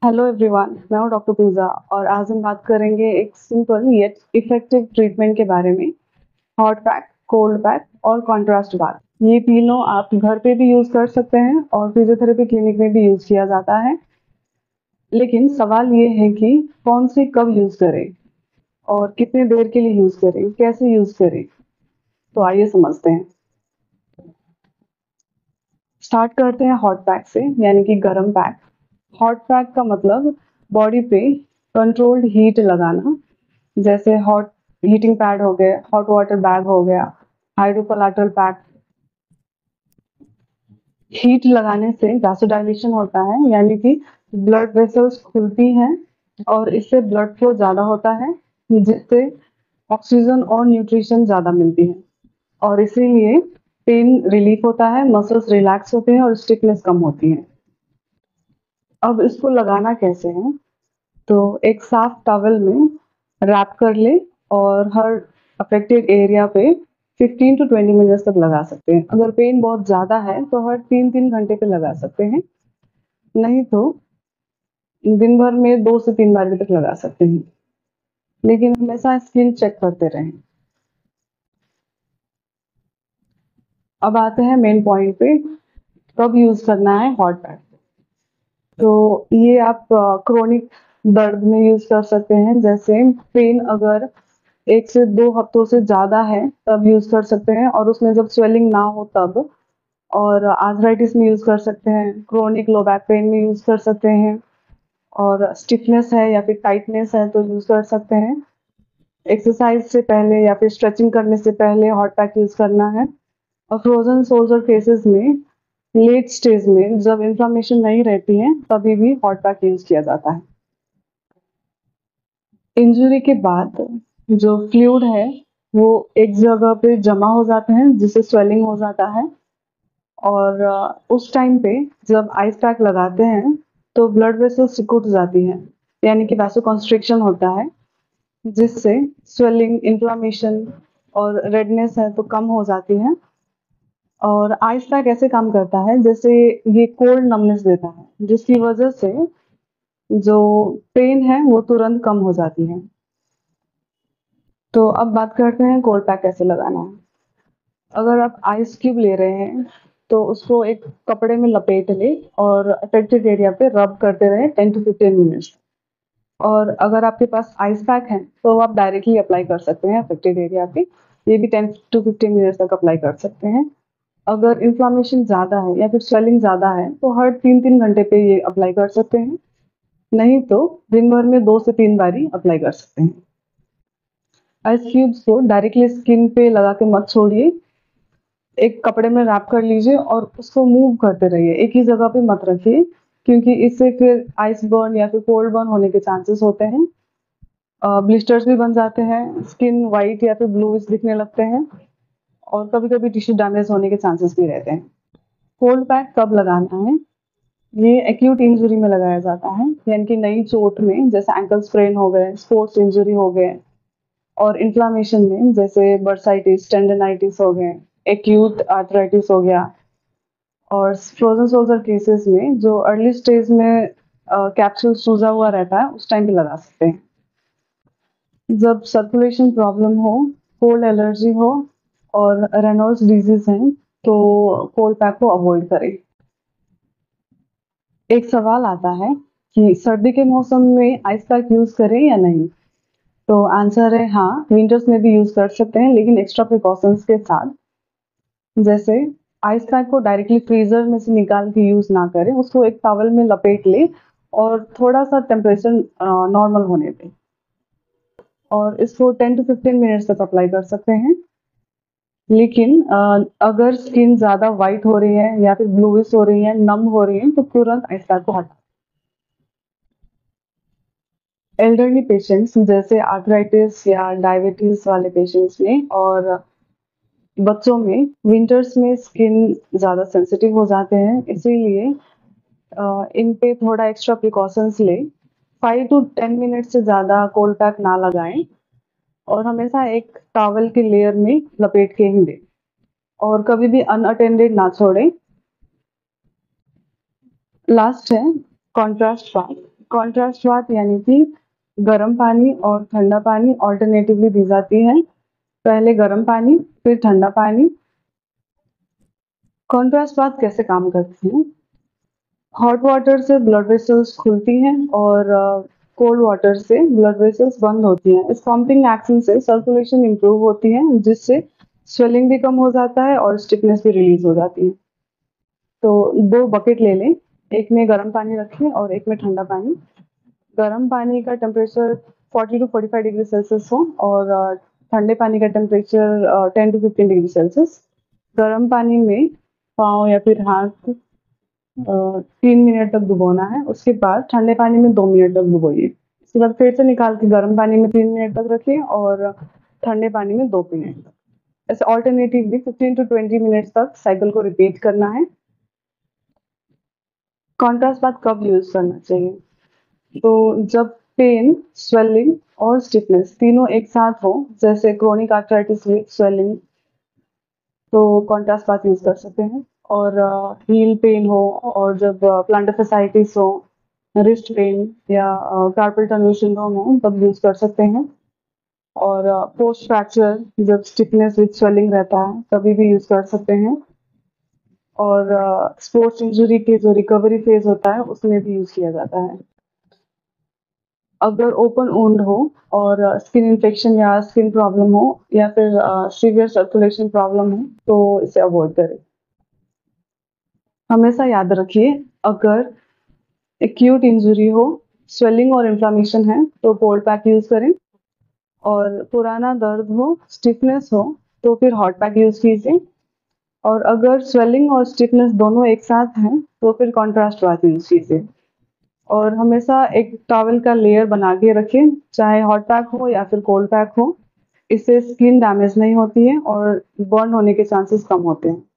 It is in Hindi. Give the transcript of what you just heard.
हेलो एवरीवन, मैं हूं डॉक्टर पूजा और आज हम बात करेंगे एक सिंपल येट इफेक्टिव ट्रीटमेंट के बारे में। हॉट पैक, कोल्ड पैक और कॉन्ट्रास्ट बाथ, ये तीनों आप घर पे भी यूज कर सकते हैं और फिजियोथेरेपी क्लिनिक में भी यूज किया जाता है। लेकिन सवाल ये है कि कौन से कब यूज करें और कितने देर के लिए यूज करें, कैसे यूज करें। तो आइए समझते हैं। स्टार्ट करते हैं हॉट पैक से, यानी कि गर्म पैक। हॉट पैक का मतलब बॉडी पे कंट्रोल्ड हीट लगाना, जैसे हॉट हीटिंग पैड हो गए, हॉट वाटर बैग हो गया, हाइड्रोकोलाटरल पैक। हीट लगाने से वैसोडाइलेशन होता है, यानी कि ब्लड वेसल्स खुलती हैं और इससे ब्लड फ्लो ज़्यादा होता है, जिससे ऑक्सीजन और न्यूट्रिशन ज़्यादा मिलती है और इसीलिए पेन रिलीफ होता है, मसल्स रिलैक्स होते हैं और स्टिफनेस कम होती है। अब इसको लगाना कैसे है? तो एक साफ टॉवल में रैप कर ले और हर अफेक्टेड एरिया पे 15 टू 20 मिनट्स तक लगा सकते हैं। अगर पेन बहुत ज़्यादा है तो हर 3-3 घंटे पे लगा सकते हैं, नहीं तो दिन भर में 2 से 3 बार तक लगा सकते हैं। लेकिन हमेशा स्किन चेक करते रहें। अब आते हैं मेन पॉइंट पे, कब यूज़ करना है हॉट पैक। तो ये आप क्रोनिक दर्द में यूज़ कर सकते हैं, जैसे पेन अगर 1 से 2 हफ्तों से ज़्यादा है तब यूज़ कर सकते हैं और उसमें जब स्वेलिंग ना हो तब। और आर्थराइटिस में यूज़ कर सकते हैं, क्रोनिक लो बैक पेन में यूज़ कर सकते हैं और स्टिफनेस है या फिर टाइटनेस है तो यूज़ कर सकते हैं। एक्सरसाइज से पहले या फिर स्ट्रेचिंग करने से पहले हॉट पैक यूज़ करना है। और फ्रोजन सोल्स और केसेस में लेट स्टेज में जब इन्फ्लेमेशन नहीं रहती है तभी भी हॉट पैक यूज़ किया जाता है। इंजरी के बाद जो फ्लूइड है वो एक जगह पे जमा हो जाते हैं, जिससे स्वेलिंग हो जाता है। और उस टाइम पे जब आइस पैक लगाते हैं तो ब्लड वेसल सिकुड़ जाती है, यानी कि वैसो कंस्ट्रिक्शन होता है, जिससे स्वेलिंग, इन्फ्लेमेशन और रेडनेस है तो कम हो जाती है। और आइस पैक ऐसे काम करता है जैसे ये कोल्ड नमनेस देता है, जिसकी वजह से जो पेन है वो तुरंत कम हो जाती है। तो अब बात करते हैं कोल्ड पैक कैसे लगाना है। अगर आप आइस क्यूब ले रहे हैं तो उसको एक कपड़े में लपेट ले और अफेक्टेड एरिया पे रब करते रहे 10 टू 15 मिनट्स। और अगर आपके पास आइस पैक है तो आप डायरेक्टली अप्लाई कर सकते हैं अफेक्टेड एरिया पे, ये भी 10 टू 15 मिनट्स तक अप्लाई कर सकते हैं। अगर इन्फ्लेमेशन ज़्यादा है या फिर स्वेलिंग ज़्यादा है तो हर 3-3 घंटे पे ये अप्लाई कर सकते हैं, नहीं तो दिन भर में 2 से 3 बार ही अप्लाई कर सकते हैं। आइस क्यूब्स को डायरेक्टली स्किन पे लगा के मत छोड़िए, एक कपड़े में रैप कर लीजिए और उसको मूव करते रहिए, एक ही जगह पे मत रखिए, क्योंकि इससे फिर आइस बर्न या फिर कोल्ड बर्न होने के चांसेस होते हैं। ब्लिस्टर्स भी बन जाते हैं, स्किन वाइट या फिर ब्लूइश दिखने लगते हैं और कभी-कभी टिश्यू डैमेज होने के चांसेस भी रहते हैं। कोल्ड पैक कब लगाना है? ये एक्यूट इंजरी में लगाया जाता है, यानी कि नई चोट में, जैसे एंकल स्प्रेन हो गए, स्पोर्ट्स इंजरी हो गए, और इन्फ्लेमेशन में जैसे बर्साइटिस, टेंडनाइटिस हो गए, एक्यूट आर्थराइटिस हो गया। और फ्रोजन सोल्जर केसेस में जो अर्ली स्टेज में कैप्सूल सूजा हुआ रहता है उस टाइम पे लगा सकते हैं। जब सर्कुलेशन प्रॉब्लम हो, कोल्ड एलर्जी हो और रेनॉल्ड्स डिजीज है तो कोल्ड पैक को अवॉइड करें। एक सवाल आता है कि सर्दी के मौसम में आइस पैक यूज करें या नहीं। तो आंसर है हाँ, विंटर्स में भी यूज कर सकते हैं, लेकिन एक्स्ट्रा प्रिकॉशंस के साथ। जैसे आइस पैक को डायरेक्टली फ्रीजर में से निकाल के यूज ना करें, उसको एक टॉवल में लपेट ले और थोड़ा सा टेम्परेचर नॉर्मल होने दें और इसको 10 टू 15 मिनट्स तक अप्लाई कर सकते हैं। लेकिन अगर स्किन ज़्यादा वाइट हो रही है या फिर ब्लूइश हो रही है, नम हो रही है, तो तुरंत आइस पैक को हटा। एल्डरली पेशेंट्स जैसे आर्थराइटिस या डायबिटीज वाले पेशेंट्स में और बच्चों में विंटर्स में स्किन ज़्यादा सेंसिटिव हो जाते हैं, इसीलिए इन पे थोड़ा एक्स्ट्रा प्रिकॉशंस लें। 5 टू 10 मिनट से ज़्यादा कोल्ड पैक ना लगाएं और हमेशा एक टॉवल के लेयर में लपेट के ही दें और कभी भी अनअटेंडेड ना छोड़ें। लास्ट है कॉन्ट्रास्ट बाथ। कॉन्ट्रास्ट बाथ यानी कि गर्म पानी और ठंडा पानी ऑल्टरनेटिवली दी जाती है। पहले गर्म पानी फिर ठंडा पानी। कॉन्ट्रास्ट बाथ कैसे काम करती है? हॉट वाटर से ब्लड वेसल्स खुलती हैं और कोल्ड वाटर से ब्लड वेसल्स बंद होती हैं। इस पंपिंग एक्शन से सर्कुलेशन इंप्रूव होती है, जिससे स्वेलिंग भी कम हो जाता है और स्टिफनेस भी रिलीज हो जाती है। तो 2 बकेट ले लें, एक में गर्म पानी रखें और एक में ठंडा पानी। गर्म पानी का टेम्परेचर 40 टू 45 डिग्री सेल्सियस हो और ठंडे पानी का टेम्परेचर 10 टू 15 डिग्री सेल्सियस। गर्म पानी में पाँव या फिर हाथ 3 मिनट तक डुबोना है। उसके बाद ठंडे पानी में 2 मिनट तक डुबोइए। उसके बाद फिर से निकाल के गर्म पानी में 3 मिनट तक रखिए और ठंडे पानी में 2 मिनट तक। ऐसे ऑल्टरनेटिवली 15 टू 20 मिनट्स तक साइकिल को रिपीट करना है। कॉन्ट्रास्ट बाथ कब यूज़ करना चाहिए? तो जब पेन, स्वेलिंग और स्टिफनेस तीनों एक साथ हो, जैसे क्रोनिक आर्थराइटिस विद स्वेलिंग, तो कॉन्ट्रास्ट बाथ यूज़ कर सकते हैं। और हील पेन हो और जब प्लांटर fasciitis हो, रिस्ट पेन या कार्पल टनल सिंड्रोम हो, तब यूज़ कर सकते हैं। और पोस्ट फ्रैक्चर जब स्टिफनेस विद स्वेलिंग रहता है, तभी भी यूज़ कर सकते हैं। और स्पोर्ट्स इंजरी के जो रिकवरी फेज़ होता है, उसमें भी यूज़ किया जाता है। अगर ओपन वुंड हो और स्किन इन्फेक्शन या स्किन प्रॉब्लम हो या फिर सीवियर सर्कुलेशन प्रॉब्लम हो, तो इसे अवॉइड करें। हमेशा याद रखिए, अगर एक्यूट इंजरी हो, स्वेलिंग और इन्फ्लेमेशन है, तो कोल्ड पैक यूज़ करें। और पुराना दर्द हो, स्टिफनेस हो, तो फिर हॉट पैक यूज़ कीजिए। और अगर स्वेलिंग और स्टिफनेस दोनों एक साथ हैं, तो फिर कॉन्ट्रास्ट बाथ यूज़ कीजिए। और हमेशा एक टॉवल का लेयर बना के रखें, चाहे हॉट पैक हो या फिर कोल्ड पैक हो। इससे स्किन डैमेज नहीं होती है और बर्न होने के चांसेस कम होते हैं।